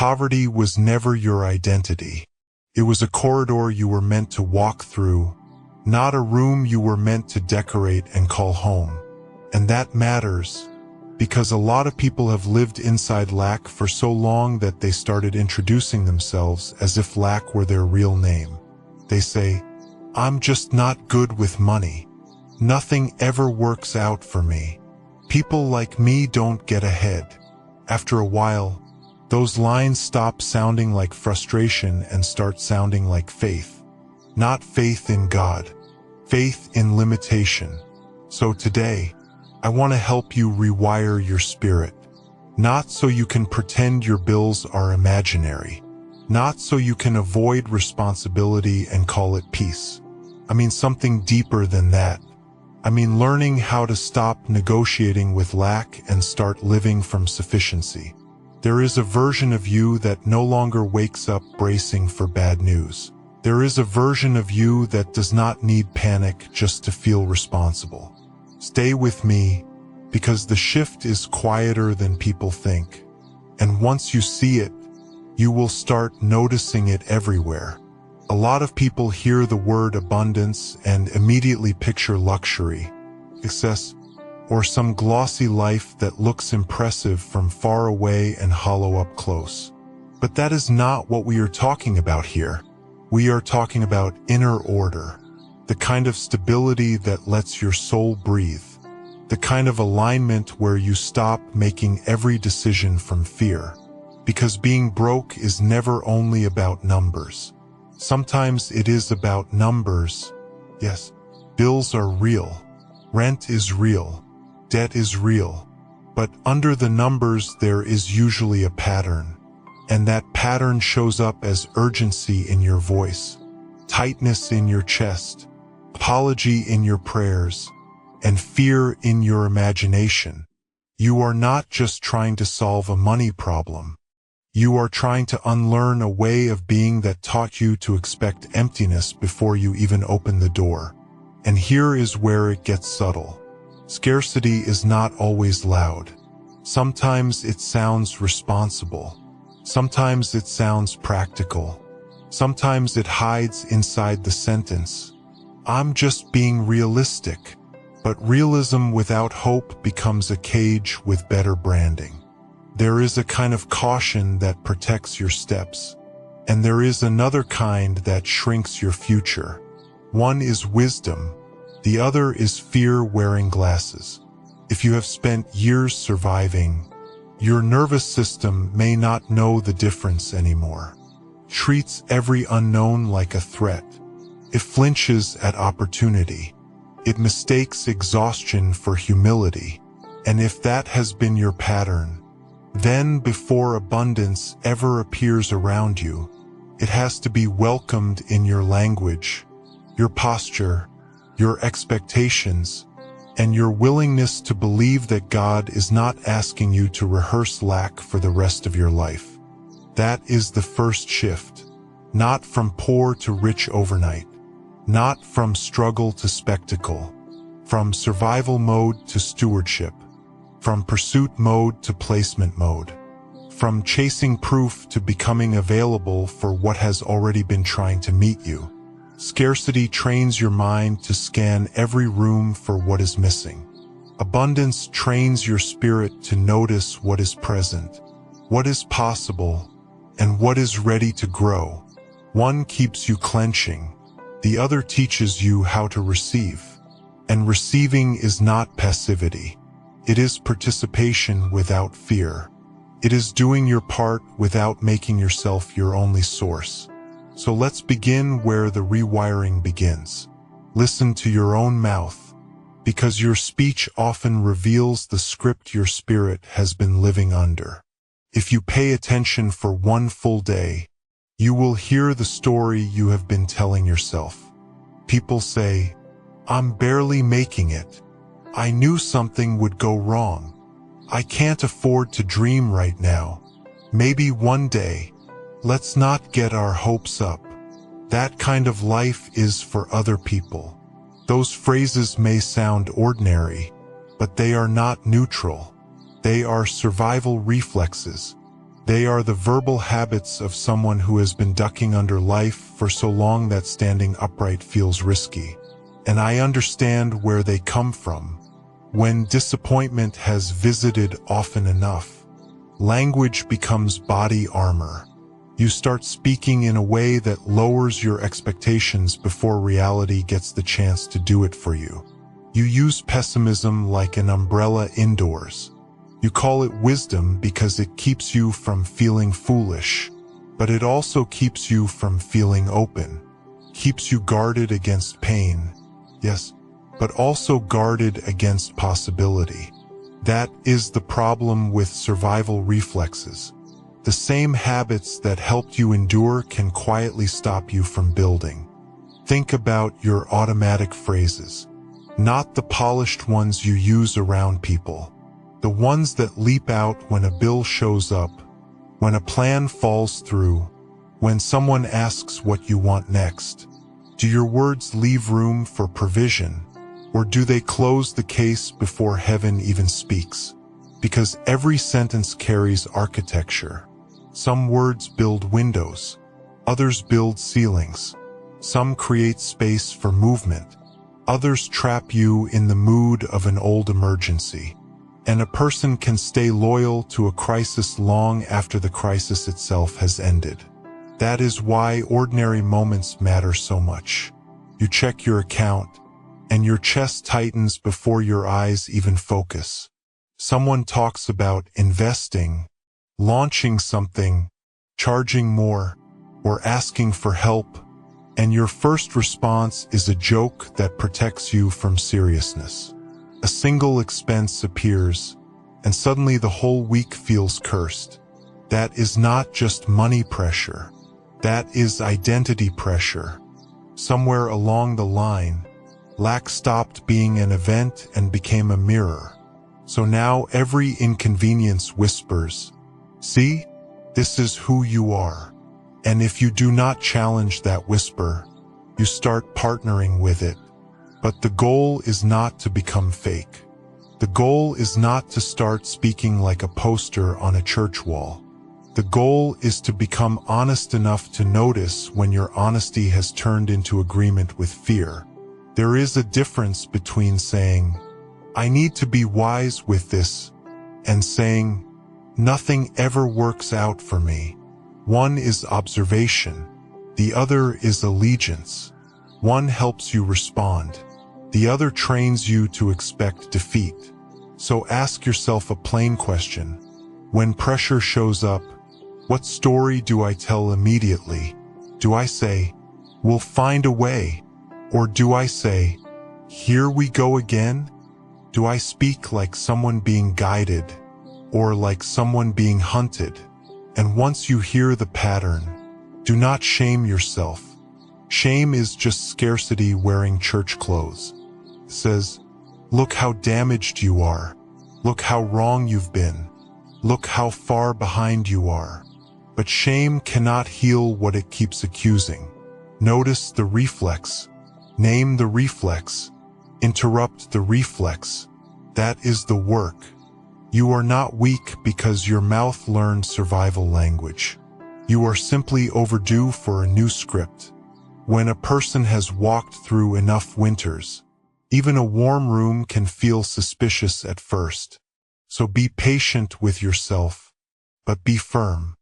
Poverty was never your identity. It was a corridor you were meant to walk through, not a room you were meant to decorate and call home. And that matters, because a lot of people have lived inside lack for so long that they started introducing themselves as if lack were their real name. They say, "I'm just not good with money. Nothing ever works out for me. People like me don't get ahead." After a while, those lines stop sounding like frustration and start sounding like faith. Not faith in God, faith in limitation. So today, I want to help you rewire your spirit. Not so you can pretend your bills are imaginary. Not so you can avoid responsibility and call it peace. I mean something deeper than that. I mean learning how to stop negotiating with lack and start living from sufficiency. There is a version of you that no longer wakes up bracing for bad news. There is a version of you that does not need panic just to feel responsible. Stay with me, because the shift is quieter than people think. And once you see it, you will start noticing it everywhere. A lot of people hear the word abundance and immediately picture luxury, success, or some glossy life that looks impressive from far away and hollow up close. But that is not what we are talking about here. We are talking about inner order, the kind of stability that lets your soul breathe, the kind of alignment where you stop making every decision from fear. Because being broke is never only about numbers. Sometimes it is about numbers. Yes, bills are real. Rent is real. Debt is real. But under the numbers there is usually a pattern. And that pattern shows up as urgency in your voice, tightness in your chest, apology in your prayers, and fear in your imagination. You are not just trying to solve a money problem. You are trying to unlearn a way of being that taught you to expect emptiness before you even open the door. And here is where it gets subtle. Scarcity is not always loud. Sometimes it sounds responsible. Sometimes it sounds practical. Sometimes it hides inside the sentence, "I'm just being realistic." But realism without hope becomes a cage with better branding. There is a kind of caution that protects your steps, and there is another kind that shrinks your future. One is wisdom, the other is fear wearing glasses. If you have spent years surviving, your nervous system may not know the difference anymore. Treats every unknown like a threat. It flinches at opportunity. It mistakes exhaustion for humility. And if that has been your pattern, then before abundance ever appears around you, it has to be welcomed in your language, your posture, your expectations, and your willingness to believe that God is not asking you to rehearse lack for the rest of your life. That is the first shift, not from poor to rich overnight, not from struggle to spectacle, from survival mode to stewardship, from pursuit mode to placement mode, from chasing proof to becoming available for what has already been trying to meet you. Scarcity trains your mind to scan every room for what is missing. Abundance trains your spirit to notice what is present, what is possible, and what is ready to grow. One keeps you clenching, the other teaches you how to receive. And receiving is not passivity. It is participation without fear. It is doing your part without making yourself your only source. So let's begin where the rewiring begins. Listen to your own mouth, because your speech often reveals the script your spirit has been living under. If you pay attention for one full day, you will hear the story you have been telling yourself. People say, "I'm barely making it. I knew something would go wrong. I can't afford to dream right now. Maybe one day." Let's not get our hopes up. That kind of life is for other people. Those phrases may sound ordinary, but they are not neutral. They are survival reflexes. They are the verbal habits of someone who has been ducking under life for so long that standing upright feels risky. And I understand where they come from. When disappointment has visited often enough, language becomes body armor. You start speaking in a way that lowers your expectations before reality gets the chance to do it for you. You use pessimism like an umbrella indoors. You call it wisdom because it keeps you from feeling foolish, but it also keeps you from feeling open, keeps you guarded against pain, yes, but also guarded against possibility. That is the problem with survival reflexes. The same habits that helped you endure can quietly stop you from building. Think about your automatic phrases, not the polished ones you use around people. The ones that leap out when a bill shows up, when a plan falls through, when someone asks what you want next. Do your words leave room for provision, or do they close the case before heaven even speaks? Because every sentence carries architecture. Some words build windows, others build ceilings. Some create space for movement, others trap you in the mood of an old emergency. And a person can stay loyal to a crisis long after the crisis itself has ended. That is why ordinary moments matter so much. You check your account, and your chest tightens before your eyes even focus. Someone talks about investing, launching something, charging more, or asking for help, and your first response is a joke that protects you from seriousness. A single expense appears, and suddenly the whole week feels cursed. That is not just money pressure. That is identity pressure. Somewhere along the line, lack stopped being an event and became a mirror. So now every inconvenience whispers, "See, this is who you are." And if you do not challenge that whisper, you start partnering with it. But the goal is not to become fake. The goal is not to start speaking like a poster on a church wall. The goal is to become honest enough to notice when your honesty has turned into agreement with fear. There is a difference between saying, "I need to be wise with this," and saying, "Nothing ever works out for me." One is observation. The other is allegiance. One helps you respond. The other trains you to expect defeat. So ask yourself a plain question. When pressure shows up, what story do I tell immediately? Do I say, "We'll find a way"? Or do I say, "Here we go again"? Do I speak like someone being guided, or like someone being hunted? And once you hear the pattern, do not shame yourself. Shame is just scarcity wearing church clothes. It says, "Look how damaged you are. Look how wrong you've been. Look how far behind you are." But shame cannot heal what it keeps accusing. Notice the reflex. Name the reflex. Interrupt the reflex. That is the work. You are not weak because your mouth learned survival language. You are simply overdue for a new script. When a person has walked through enough winters, even a warm room can feel suspicious at first. So be patient with yourself, but be firm.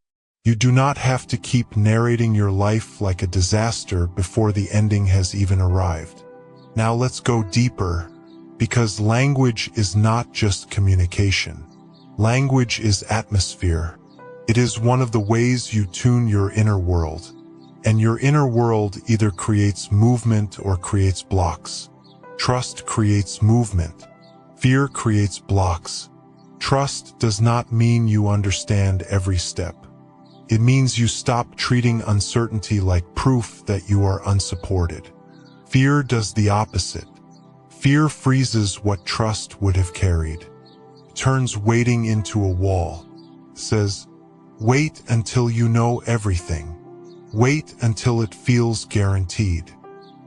You do not have to keep narrating your life like a disaster before the ending has even arrived. Now let's go deeper, because language is not just communication. Language is atmosphere. It is one of the ways you tune your inner world. And your inner world either creates movement or creates blocks. Trust creates movement. Fear creates blocks. Trust does not mean you understand every step. It means you stop treating uncertainty like proof that you are unsupported. Fear does the opposite. Fear freezes what trust would have carried. It turns waiting into a wall. It says, "Wait until you know everything. Wait until it feels guaranteed.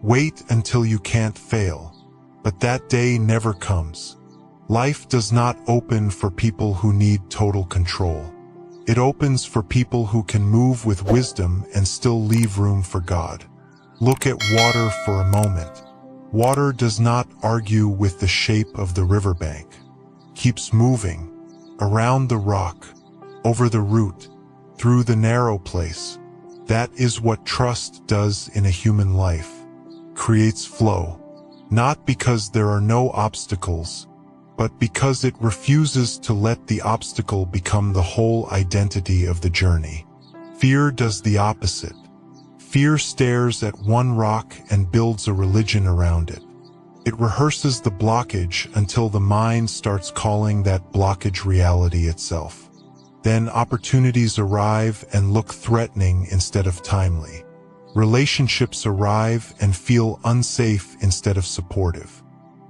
Wait until you can't fail." But that day never comes. Life does not open for people who need total control. It opens for people who can move with wisdom and still leave room for God. Look at water for a moment. Water does not argue with the shape of the riverbank. Keeps moving, around the rock, over the root, through the narrow place. That is what trust does in a human life. Creates flow. Not because there are no obstacles, but because it refuses to let the obstacle become the whole identity of the journey. Fear does the opposite. Fear stares at one rock and builds a religion around it. It rehearses the blockage until the mind starts calling that blockage reality itself. Then opportunities arrive and look threatening instead of timely. Relationships arrive and feel unsafe instead of supportive.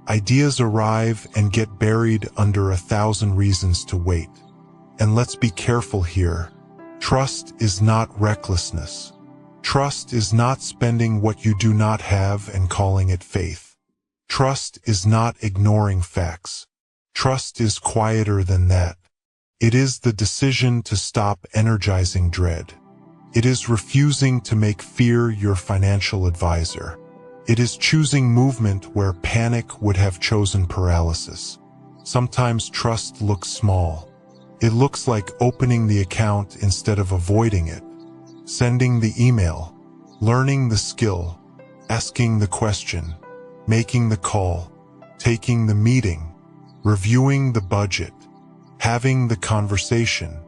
Ideas arrive and get buried under 1,000 reasons to wait. And let's be careful here. Trust is not recklessness. Trust is not spending what you do not have and calling it faith. Trust is not ignoring facts. Trust is quieter than that. It is the decision to stop energizing dread. It is refusing to make fear your financial advisor. It is choosing movement where panic would have chosen paralysis. Sometimes trust looks small. It looks like opening the account instead of avoiding it, sending the email, learning the skill, asking the question, making the call, taking the meeting, reviewing the budget, having the conversation.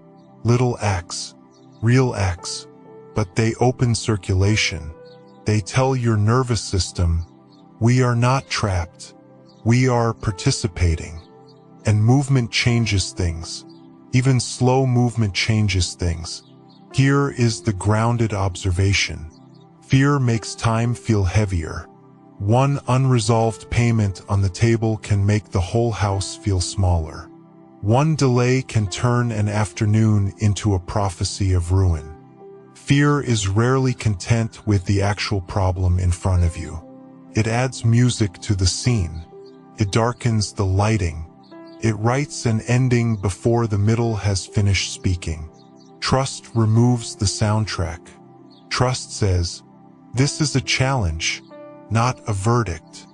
Little acts, real acts, but they open circulation. They tell your nervous system, we are not trapped, we are participating. And movement changes things. Even slow movement changes things. Here is the grounded observation. Fear makes time feel heavier. One unresolved payment on the table can make the whole house feel smaller. One delay can turn an afternoon into a prophecy of ruin. Fear is rarely content with the actual problem in front of you. It adds music to the scene. It darkens the lighting. It writes an ending before the middle has finished speaking. Trust removes the soundtrack. Trust says, this is a challenge, not a verdict.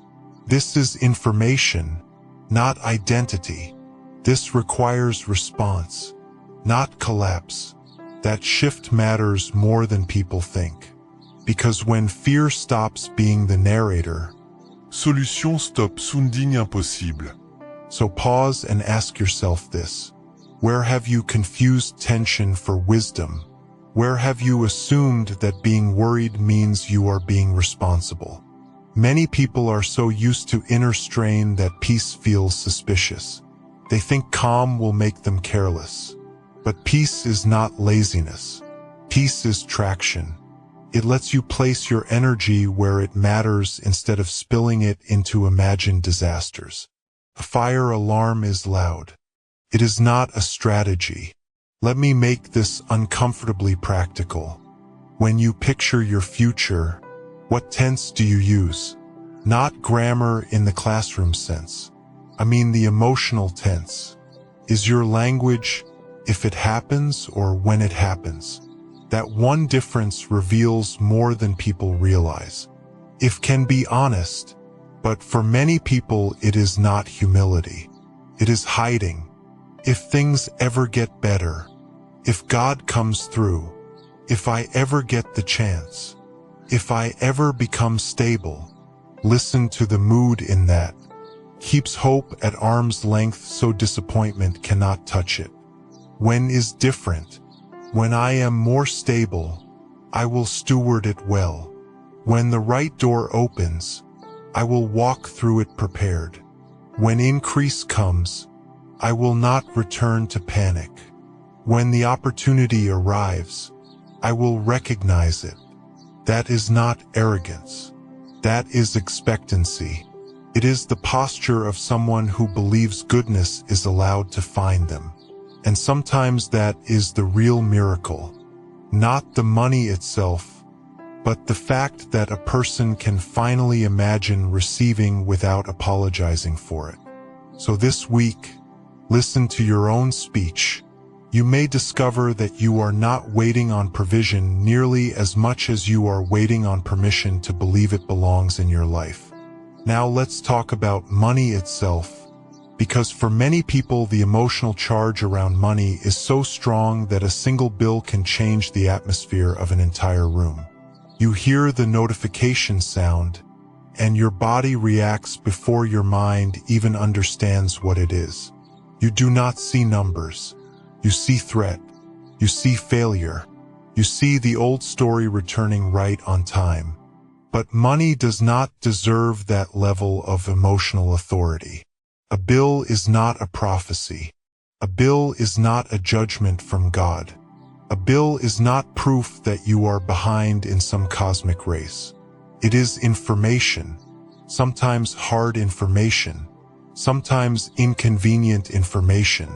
This is information, not identity. This requires response, not collapse. That shift matters more than people think. Because when fear stops being the narrator, Solution stop sounding impossible. So pause and ask yourself this. Where have you confused tension for wisdom? Where have you assumed that being worried means you are being responsible? Many people are so used to inner strain that peace feels suspicious. They think calm will make them careless. But peace is not laziness. Peace is traction. It lets you place your energy where it matters instead of spilling it into imagined disasters. A fire alarm is loud. It is not a strategy. Let me make this uncomfortably practical. When you picture your future, what tense do you use? Not grammar in the classroom sense. I mean the emotional tense. Is your language if it happens or when it happens? That one difference reveals more than people realize. If can be honest, but for many people it is not humility. It is hiding. If things ever get better, if God comes through, if I ever get the chance, if I ever become stable, listen to the mood in that. Keeps hope at arm's length so disappointment cannot touch it. When is different? When I am more stable, I will steward it well. When the right door opens, I will walk through it prepared. When increase comes, I will not return to panic. When the opportunity arrives, I will recognize it. That is not arrogance. That is expectancy. It is the posture of someone who believes goodness is allowed to find them. And sometimes that is the real miracle. Not the money itself, but the fact that a person can finally imagine receiving without apologizing for it. So this week, listen to your own speech. You may discover that you are not waiting on provision nearly as much as you are waiting on permission to believe it belongs in your life. Now let's talk about money itself, because for many people the emotional charge around money is so strong that a single bill can change the atmosphere of an entire room. You hear the notification sound, and your body reacts before your mind even understands what it is. You do not see numbers. You see threat. You see failure. You see the old story returning right on time. But money does not deserve that level of emotional authority. A bill is not a prophecy. A bill is not a judgment from God. A bill is not proof that you are behind in some cosmic race. It is information, sometimes hard information, sometimes inconvenient information,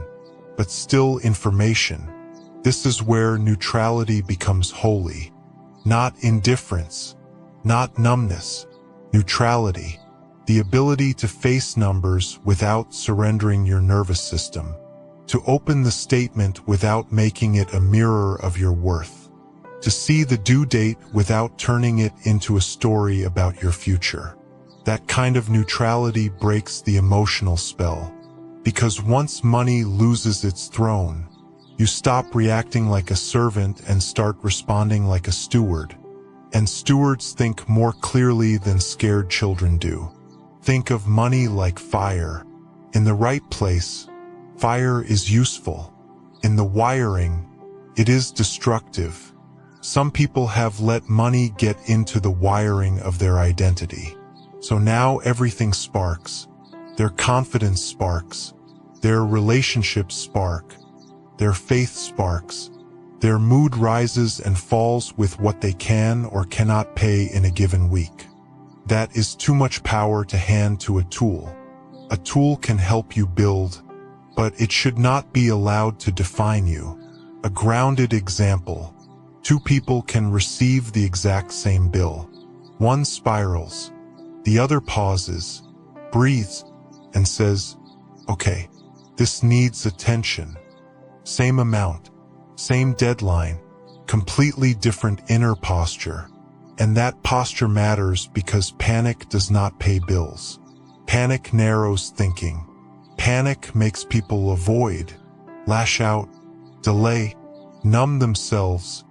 but still information. This is where neutrality becomes holy. Not indifference, not numbness. Neutrality, the ability to face numbers without surrendering your nervous system, to open the statement without making it a mirror of your worth, to see the due date without turning it into a story about your future. That kind of neutrality breaks the emotional spell, because once money loses its throne, you stop reacting like a servant and start responding like a steward. And stewards think more clearly than scared children do. Think of money like fire. In the right place, fire is useful. In the wiring, it is destructive. Some people have let money get into the wiring of their identity. So now everything sparks. Their confidence sparks. Their relationships spark. Their faith sparks. Their mood rises and falls with what they can or cannot pay in a given week. That is too much power to hand to a tool. A tool can help you build, but it should not be allowed to define you. A grounded example. Two people can receive the exact same bill. One spirals. The other pauses, breathes, and says, "Okay, this needs attention." Same amount, same deadline, completely different inner posture. And that posture matters because panic does not pay bills. Panic narrows thinking. Panic makes people avoid, lash out, delay, numb themselves,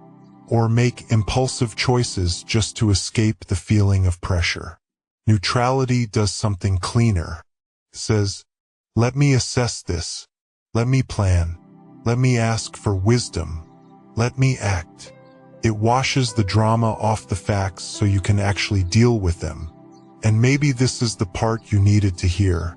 or make impulsive choices just to escape the feeling of pressure. Neutrality does something cleaner. It says, let me assess this. Let me plan. Let me ask for wisdom. Let me act. It washes the drama off the facts so you can actually deal with them. And maybe this is the part you needed to hear.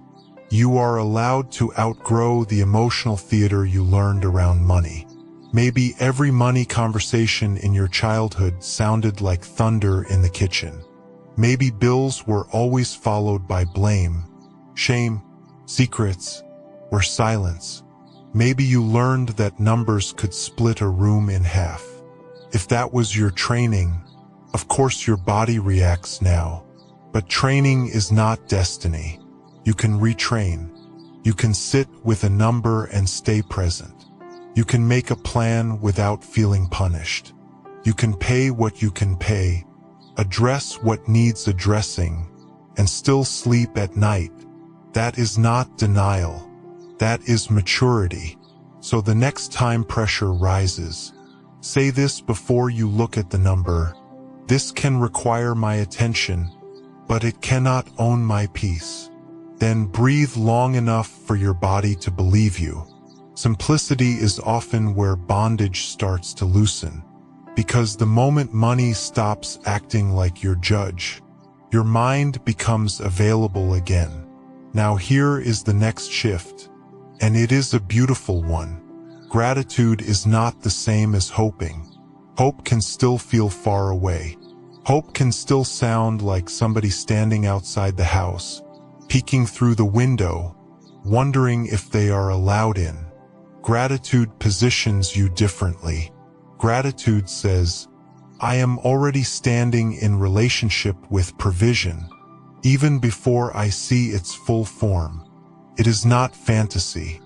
You are allowed to outgrow the emotional theater you learned around money. Maybe every money conversation in your childhood sounded like thunder in the kitchen. Maybe bills were always followed by blame, shame, secrets, or silence. Maybe you learned that numbers could split a room in half. If that was your training, of course your body reacts now. But training is not destiny. You can retrain. You can sit with a number and stay present. You can make a plan without feeling punished. You can pay what you can pay, address what needs addressing, and still sleep at night. That is not denial. That is maturity. So the next time pressure rises, say this before you look at the number. This can require my attention, but it cannot own my peace. Then breathe long enough for your body to believe you. Simplicity is often where bondage starts to loosen. Because the moment money stops acting like your judge, your mind becomes available again. Now here is the next shift, and it is a beautiful one. Gratitude is not the same as hoping. Hope can still feel far away. Hope can still sound like somebody standing outside the house, peeking through the window, wondering if they are allowed in. Gratitude positions you differently. Gratitude says, I am already standing in relationship with provision, even before I see its full form. It is not fantasy.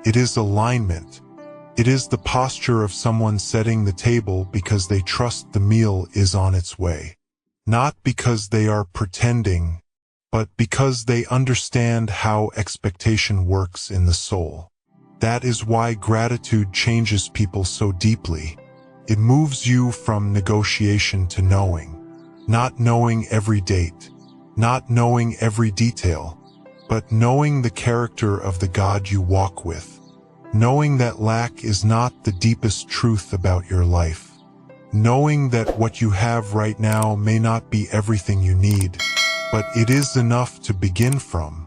It is alignment. It is the posture of someone setting the table because they trust the meal is on its way. Not because they are pretending, but because they understand how expectation works in the soul. That is why gratitude changes people so deeply. It moves you from negotiation to knowing. Not knowing every date, not knowing every detail, but knowing the character of the God you walk with. Knowing that lack is not the deepest truth about your life. Knowing that what you have right now may not be everything you need, but it is enough to begin from.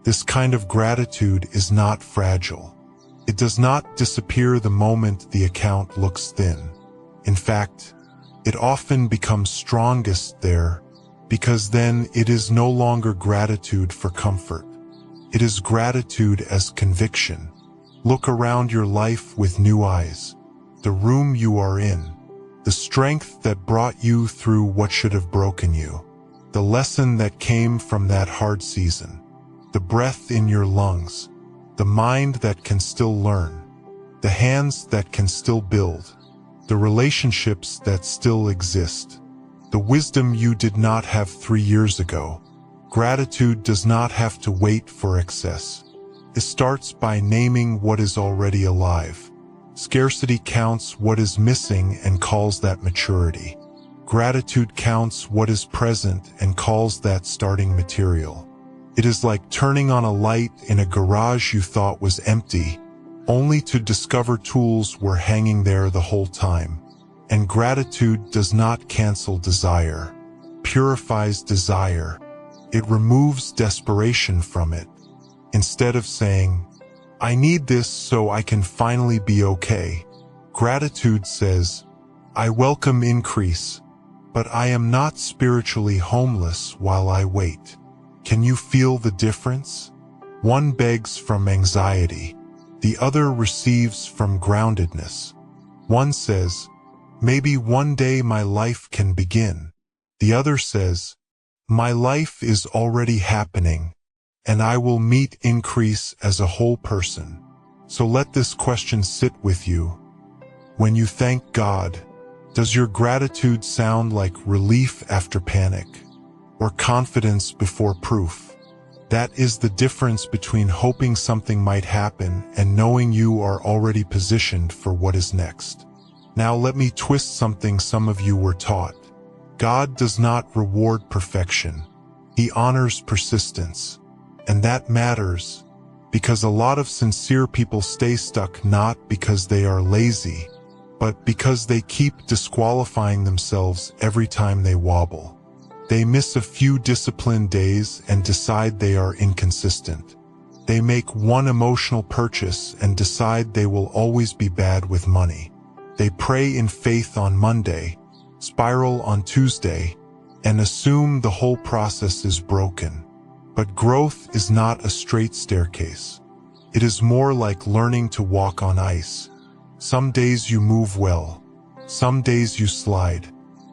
This kind of gratitude is not fragile. It does not disappear the moment the account looks thin. In fact, it often becomes strongest there, because then it is no longer gratitude for comfort. It is gratitude as conviction. Look around your life with new eyes. The room you are in. The strength that brought you through what should have broken you. The lesson that came from that hard season. The breath in your lungs. The mind that can still learn. The hands that can still build. The relationships that still exist. The wisdom you did not have 3 years ago. Gratitude does not have to wait for excess. It starts by naming what is already alive. Scarcity counts what is missing and calls that maturity. Gratitude counts what is present and calls that starting material. It is like turning on a light in a garage you thought was empty, only to discover tools were hanging there the whole time. And gratitude does not cancel desire, purifies desire. It removes desperation from it. Instead of saying, I need this so I can finally be okay, gratitude says, I welcome increase, but I am not spiritually homeless while I wait. Can you feel the difference? One begs from anxiety. The other receives from groundedness. One says, maybe one day my life can begin. The other says, my life is already happening, and I will meet increase as a whole person. So let this question sit with you. When you thank God, does your gratitude sound like relief after panic, or confidence before proof? That is the difference between hoping something might happen and knowing you are already positioned for what is next. Now let me twist something some of you were taught. God does not reward perfection. He honors persistence. And that matters, because a lot of sincere people stay stuck not because they are lazy, but because they keep disqualifying themselves every time they wobble. They miss a few disciplined days and decide they are inconsistent. They make one emotional purchase and decide they will always be bad with money. They pray in faith on Monday, spiral on Tuesday, and assume the whole process is broken. But growth is not a straight staircase. It is more like learning to walk on ice. Some days you move well. Some days you slide.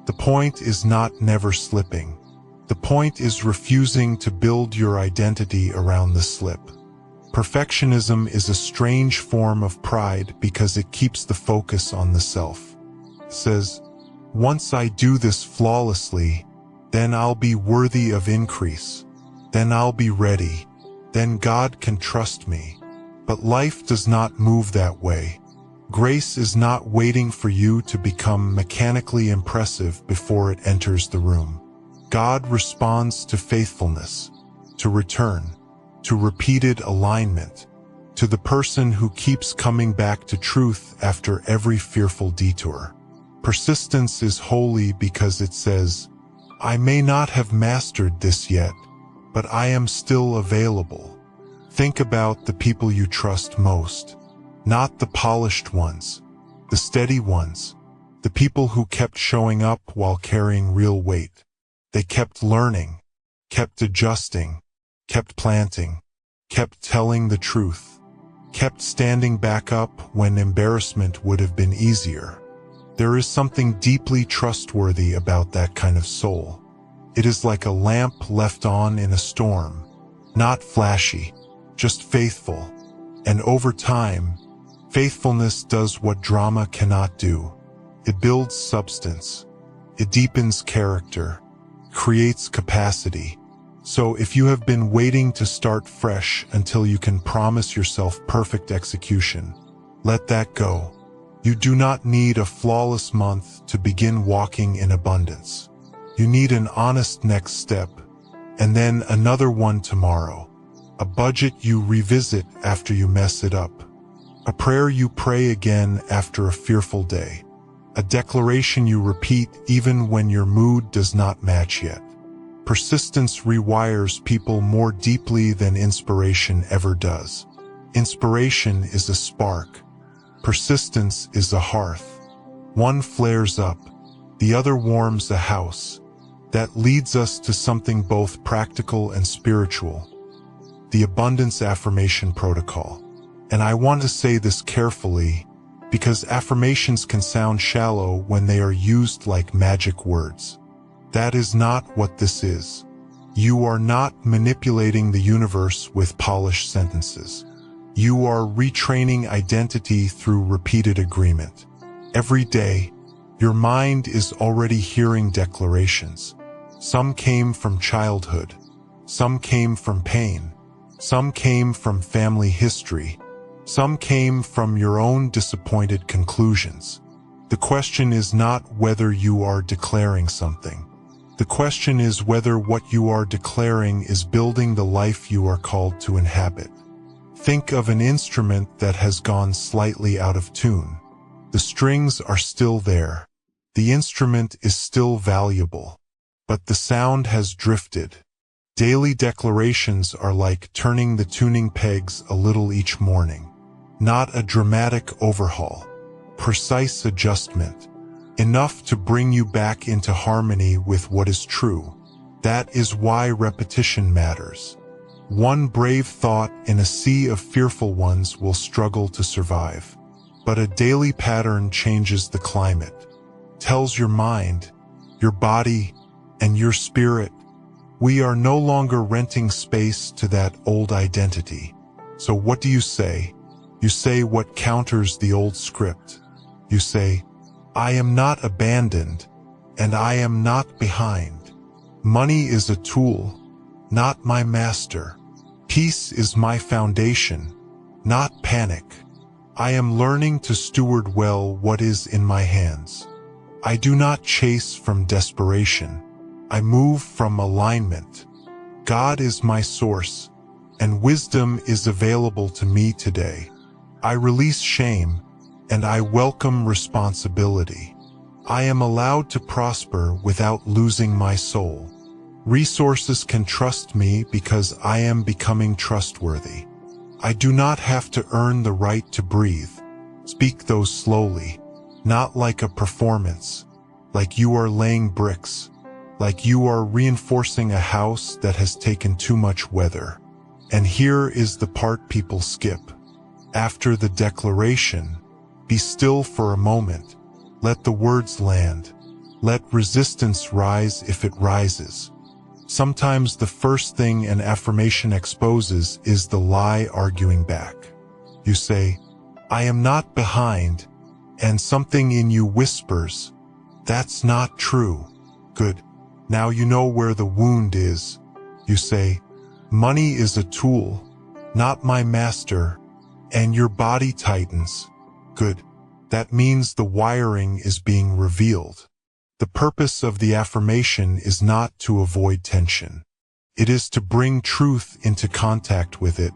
The point is not never slipping. The point is refusing to build your identity around the slip. Perfectionism is a strange form of pride because it keeps the focus on the self. It says, once I do this flawlessly, then I'll be worthy of increase. Then I'll be ready. Then God can trust me. But life does not move that way. Grace is not waiting for you to become mechanically impressive before it enters the room. God responds to faithfulness, to return, to repeated alignment, to the person who keeps coming back to truth after every fearful detour. Persistence is holy because it says, I may not have mastered this yet, but I am still available. Think about the people you trust most, not the polished ones, the steady ones, the people who kept showing up while carrying real weight. They kept learning, kept adjusting, kept planting, kept telling the truth, kept standing back up when embarrassment would have been easier. There is something deeply trustworthy about that kind of soul. It is like a lamp left on in a storm, not flashy, just faithful. And over time, Faithfulness does what drama cannot do. It builds substance. It deepens character, creates capacity. So if you have been waiting to start fresh until you can promise yourself perfect execution, let that go. You do not need a flawless month to begin walking in abundance. You need an honest next step, and then another one tomorrow. A budget you revisit after you mess it up. A prayer you pray again after a fearful day. A declaration you repeat even when your mood does not match yet. Persistence rewires people more deeply than inspiration ever does. Inspiration is a spark. Persistence is a hearth. One flares up, the other warms a house. That leads us to something both practical and spiritual. The Abundance Affirmation Protocol. And I want to say this carefully, because affirmations can sound shallow when they are used like magic words. That is not what this is. You are not manipulating the universe with polished sentences. You are retraining identity through repeated agreement. Every day, your mind is already hearing declarations. Some came from childhood. Some came from pain. Some came from family history. Some came from your own disappointed conclusions. The question is not whether you are declaring something. The question is whether what you are declaring is building the life you are called to inhabit. Think of an instrument that has gone slightly out of tune. The strings are still there. The instrument is still valuable. But the sound has drifted. Daily declarations are like turning the tuning pegs a little each morning. Not a dramatic overhaul. Precise adjustment. Enough to bring you back into harmony with what is true. That is why repetition matters. One brave thought in a sea of fearful ones will struggle to survive. But a daily pattern changes the climate. Tells your mind, your body, and your spirit, we are no longer renting space to that old identity. So what do you say? You say what counters the old script. You say, I am not abandoned, and I am not behind. Money is a tool, not my master. Peace is my foundation, not panic. I am learning to steward well what is in my hands. I do not chase from desperation. I move from alignment. God is my source, and wisdom is available to me today. I release shame, and I welcome responsibility. I am allowed to prosper without losing my soul. Resources can trust me because I am becoming trustworthy. I do not have to earn the right to breathe. Speak those slowly, not like a performance, like you are laying bricks, like you are reinforcing a house that has taken too much weather. And here is the part people skip. After the declaration, be still for a moment. Let the words land. Let resistance rise if it rises. Sometimes the first thing an affirmation exposes is the lie arguing back. You say, I am not behind, and something in you whispers, that's not true. Good. Now you know where the wound is. You say, money is a tool, not my master, and your body tightens. Good. That means the wiring is being revealed. The purpose of the affirmation is not to avoid tension. It is to bring truth into contact with it,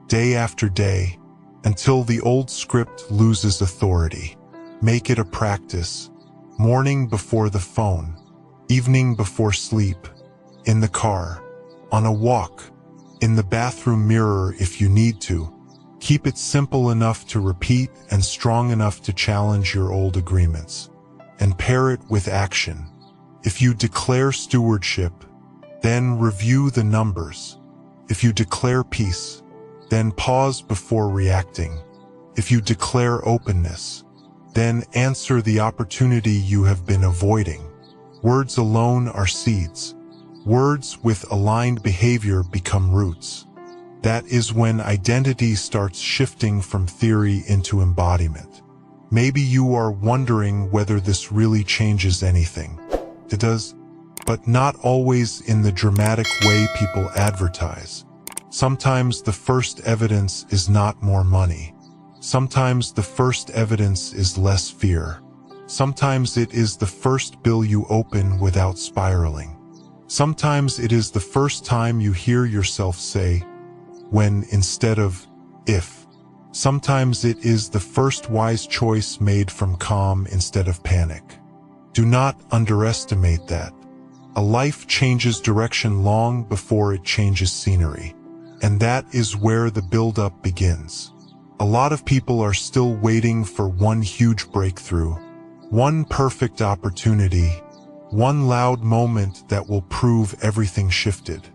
day after day, until the old script loses authority. Make it a practice. Morning before the phone, evening before sleep, in the car, on a walk, in the bathroom mirror if you need to. Keep it simple enough to repeat and strong enough to challenge your old agreements. And pair it with action. If you declare stewardship, then review the numbers. If you declare peace, then pause before reacting. If you declare openness, then answer the opportunity you have been avoiding. Words alone are seeds. Words with aligned behavior become roots. That is when identity starts shifting from theory into embodiment. Maybe you are wondering whether this really changes anything. It does, but not always in the dramatic way people advertise. Sometimes the first evidence is not more money. Sometimes the first evidence is less fear. Sometimes it is the first bill you open without spiraling. Sometimes it is the first time you hear yourself say, when instead of if. Sometimes it is the first wise choice made from calm instead of panic. Do not underestimate that. A life changes direction long before it changes scenery. And that is where the build-up begins. A lot of people are still waiting for one huge breakthrough, one perfect opportunity, one loud moment that will prove everything shifted.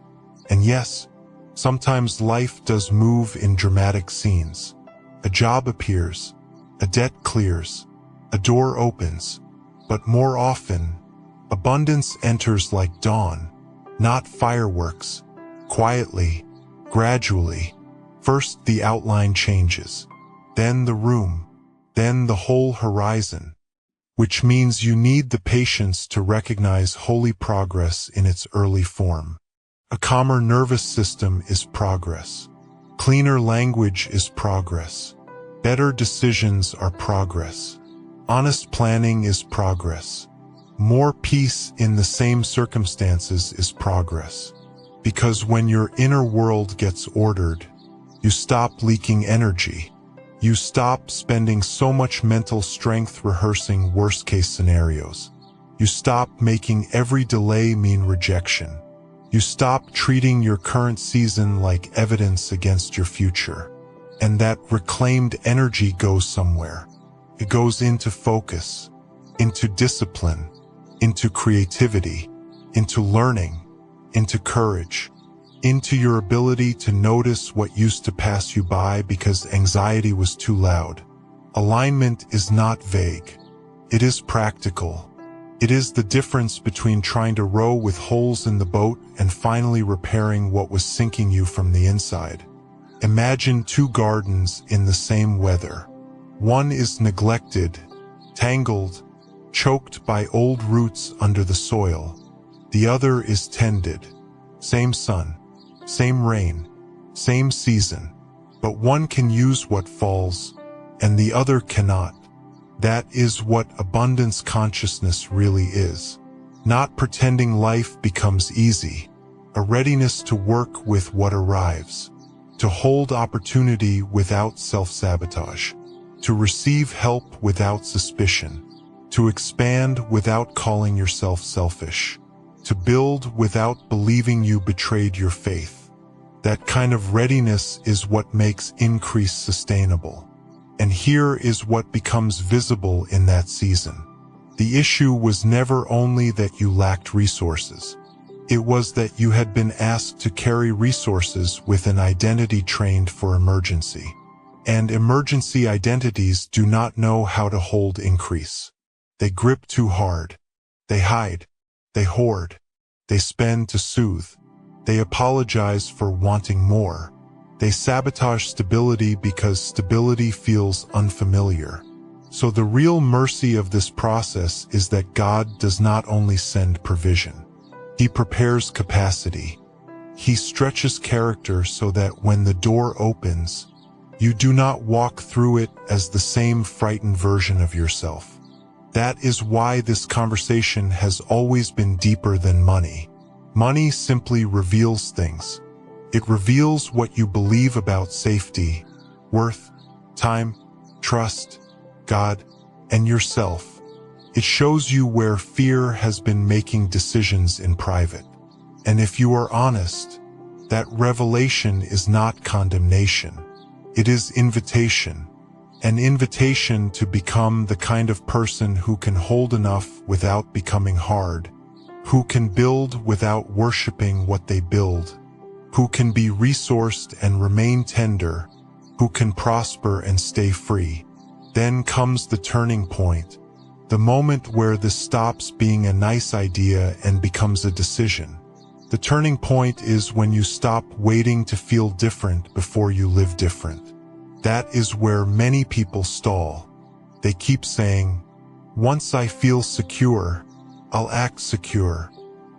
And yes, sometimes life does move in dramatic scenes. A job appears, a debt clears, a door opens, but more often, abundance enters like dawn, not fireworks, quietly, gradually. First the outline changes, then the room, then the whole horizon, which means you need the patience to recognize holy progress in its early form. A calmer nervous system is progress. Cleaner language is progress. Better decisions are progress. Honest planning is progress. More peace in the same circumstances is progress. Because when your inner world gets ordered, you stop leaking energy. You stop spending so much mental strength rehearsing worst-case scenarios. You stop making every delay mean rejection. You stop treating your current season like evidence against your future. And that reclaimed energy goes somewhere. It goes into focus, into discipline, into creativity, into learning, into courage, into your ability to notice what used to pass you by because anxiety was too loud. Alignment is not vague. It is practical. It is the difference between trying to row with holes in the boat and finally repairing what was sinking you from the inside. Imagine two gardens in the same weather. One is neglected, tangled, choked by old roots under the soil. The other is tended. Same sun, same rain, same season. But one can use what falls, and the other cannot. That is what abundance consciousness really is. Not pretending life becomes easy. A readiness to work with what arrives. To hold opportunity without self-sabotage. To receive help without suspicion. To expand without calling yourself selfish. To build without believing you betrayed your faith. That kind of readiness is what makes increase sustainable. And here is what becomes visible in that season. The issue was never only that you lacked resources. It was that you had been asked to carry resources with an identity trained for emergency. And emergency identities do not know how to hold increase. They grip too hard. They hide. They hoard. They spend to soothe. They apologize for wanting more. They sabotage stability because stability feels unfamiliar. So the real mercy of this process is that God does not only send provision. He prepares capacity. He stretches character so that when the door opens, you do not walk through it as the same frightened version of yourself. That is why this conversation has always been deeper than money. Money simply reveals things. It reveals what you believe about safety, worth, time, trust, God, and yourself. It shows you where fear has been making decisions in private. And if you are honest, that revelation is not condemnation. It is invitation. An invitation to become the kind of person who can hold enough without becoming hard, who can build without worshiping what they build, who can be resourced and remain tender, who can prosper and stay free. Then comes the turning point, the moment where this stops being a nice idea and becomes a decision. The turning point is when you stop waiting to feel different before you live different. That is where many people stall. They keep saying, "Once I feel secure, I'll act secure.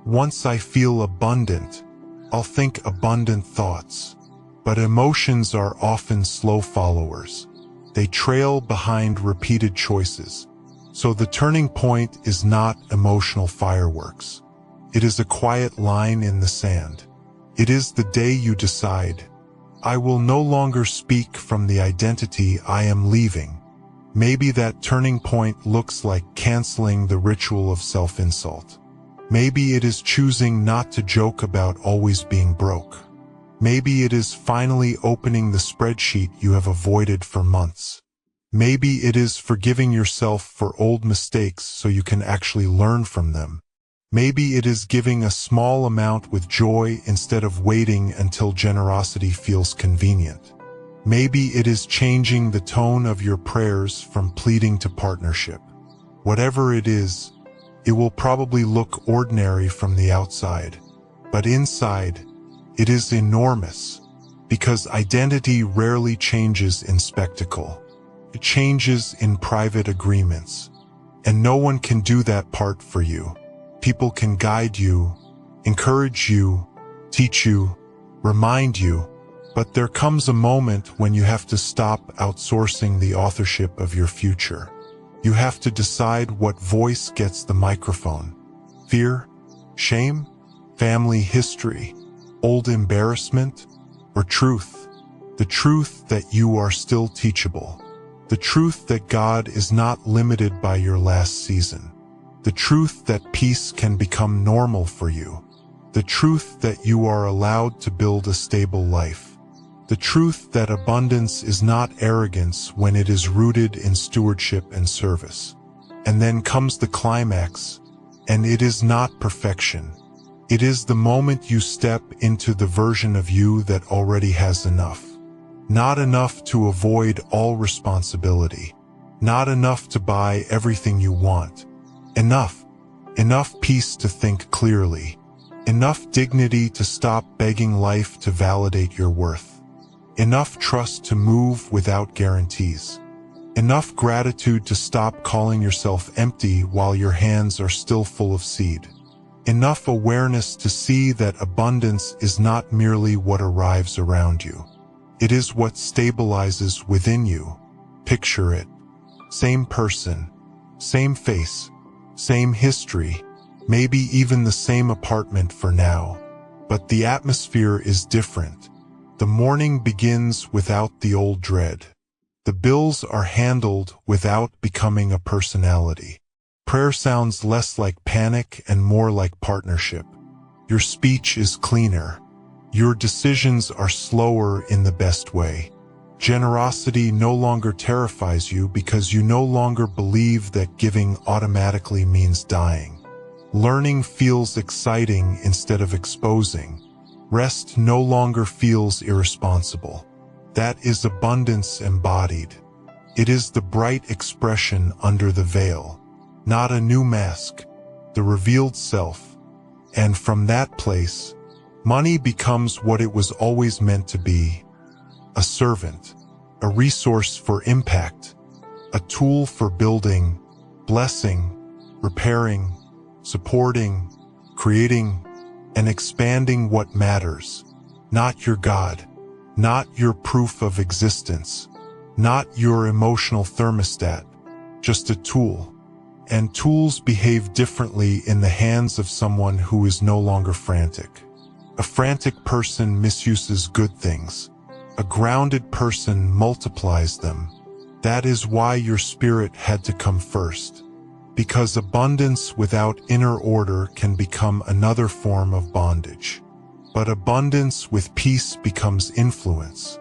Once I feel abundant, I'll think abundant thoughts." But emotions are often slow followers. They trail behind repeated choices. So the turning point is not emotional fireworks. It is a quiet line in the sand. It is the day you decide, "I will no longer speak from the identity I am leaving." Maybe that turning point looks like canceling the ritual of self-insult. Maybe it is choosing not to joke about always being broke. Maybe it is finally opening the spreadsheet you have avoided for months. Maybe it is forgiving yourself for old mistakes so you can actually learn from them. Maybe it is giving a small amount with joy instead of waiting until generosity feels convenient. Maybe it is changing the tone of your prayers from pleading to partnership. Whatever it is, it will probably look ordinary from the outside, but inside, it is enormous, because identity rarely changes in spectacle. It changes in private agreements, and no one can do that part for you. People can guide you, encourage you, teach you, remind you, but there comes a moment when you have to stop outsourcing the authorship of your future. You have to decide what voice gets the microphone. Fear? Shame? Family history? Old embarrassment? Or truth? The truth that you are still teachable. The truth that God is not limited by your last season. The truth that peace can become normal for you. The truth that you are allowed to build a stable life. The truth that abundance is not arrogance when it is rooted in stewardship and service. And then comes the climax, and it is not perfection. It is the moment you step into the version of you that already has enough. Not enough to avoid all responsibility. Not enough to buy everything you want. Enough. Enough peace to think clearly. Enough dignity to stop begging life to validate your worth. Enough trust to move without guarantees. Enough gratitude to stop calling yourself empty while your hands are still full of seed. Enough awareness to see that abundance is not merely what arrives around you. It is what stabilizes within you. Picture it. Same person, same face, same history, maybe even the same apartment for now. But the atmosphere is different. The morning begins without the old dread. The bills are handled without becoming a personality. Prayer sounds less like panic and more like partnership. Your speech is cleaner. Your decisions are slower in the best way. Generosity no longer terrifies you because you no longer believe that giving automatically means dying. Learning feels exciting instead of exposing. Rest no longer feels irresponsible. That is abundance embodied. It is the bright expression under the veil. Not a new mask, the revealed self. And from that place, money becomes what it was always meant to be. A servant, a resource for impact, a tool for building, blessing, repairing, supporting, creating, and expanding what matters. Not your God, not your proof of existence, not your emotional thermostat, just a tool. And tools behave differently in the hands of someone who is no longer frantic. A frantic person misuses good things. A grounded person multiplies them. That is why your spirit had to come first. Because abundance without inner order can become another form of bondage. But abundance with peace becomes influence.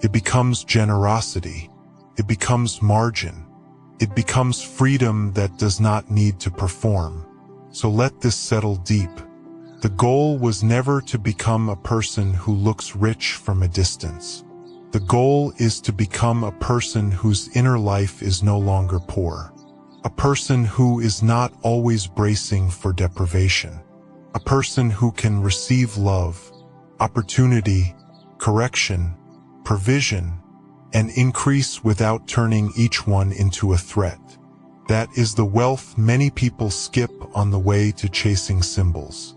It becomes generosity. It becomes margin. It becomes freedom that does not need to perform. So let this settle deep. The goal was never to become a person who looks rich from a distance. The goal is to become a person whose inner life is no longer poor. A person who is not always bracing for deprivation. a person who can receive love, opportunity, correction, provision, and increase without turning each one into a threat. That is the wealth many people skip on the way to chasing symbols.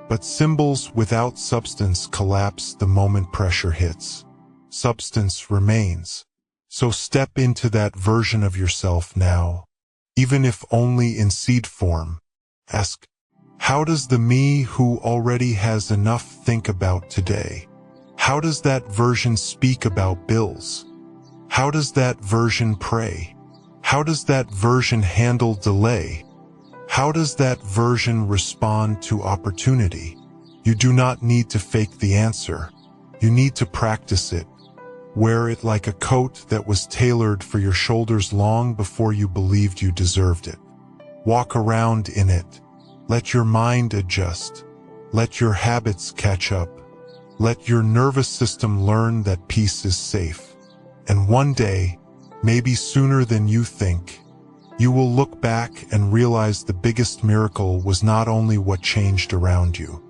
But symbols without substance collapse the moment pressure hits. Substance remains. So step into that version of yourself now, even if only in seed form. Ask, how does the me who already has enough think about today? How does that version speak about bills? How does that version pray? How does that version handle delay? How does that version respond to opportunity? You do not need to fake the answer. You need to practice it. Wear it like a coat that was tailored for your shoulders long before you believed you deserved it. Walk around in it. Let your mind adjust. Let your habits catch up. Let your nervous system learn that peace is safe. And one day, maybe sooner than you think, you will look back and realize the biggest miracle was not only what changed around you.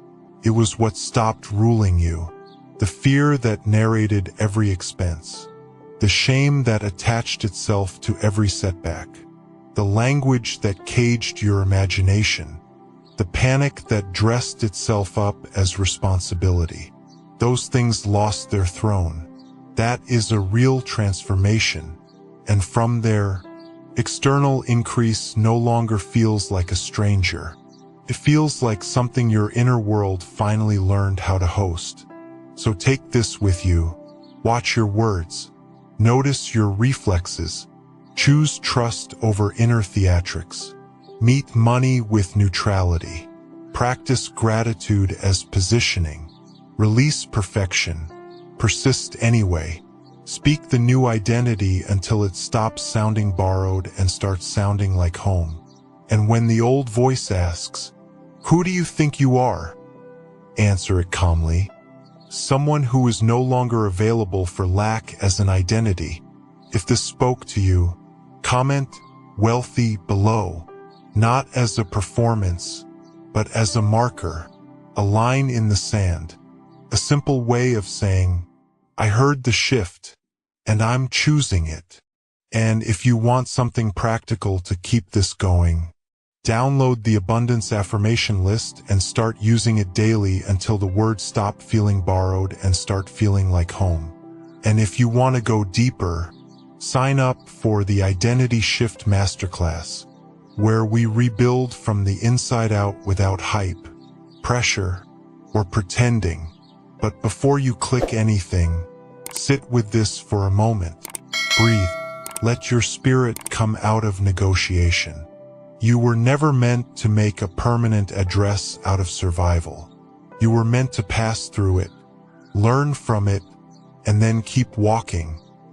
It was what stopped ruling you. The fear that narrated every expense. The shame that attached itself to every setback. The language that caged your imagination. The panic that dressed itself up as responsibility. Those things lost their throne. That is a real transformation. And from there, external increase no longer feels like a stranger. It feels like something your inner world finally learned how to host. So take this with you. Watch your words. Notice your reflexes. Choose trust over inner theatrics. Meet money with neutrality. Practice gratitude as positioning. Release perfection. Persist anyway. Speak the new identity until it stops sounding borrowed and starts sounding like home. And when the old voice asks, "Who do you think you are?" answer it calmly. Someone who is no longer available for lack as an identity. If this spoke to you, comment "wealthy" below, not as a performance, but as a marker, a line in the sand, a simple way of saying, I heard the shift, and I'm choosing it. And if you want something practical to keep this going, download the Abundance Affirmation List and start using it daily until the words stop feeling borrowed and start feeling like home. And if you want to go deeper, sign up for the Identity Shift Masterclass, where we rebuild from the inside out without hype, pressure, or pretending. But before you click anything, sit with this for a moment. Breathe. Let your spirit come out of negotiation. You were never meant to make a permanent address out of survival. You were meant to pass through it, learn from it, and then keep walking.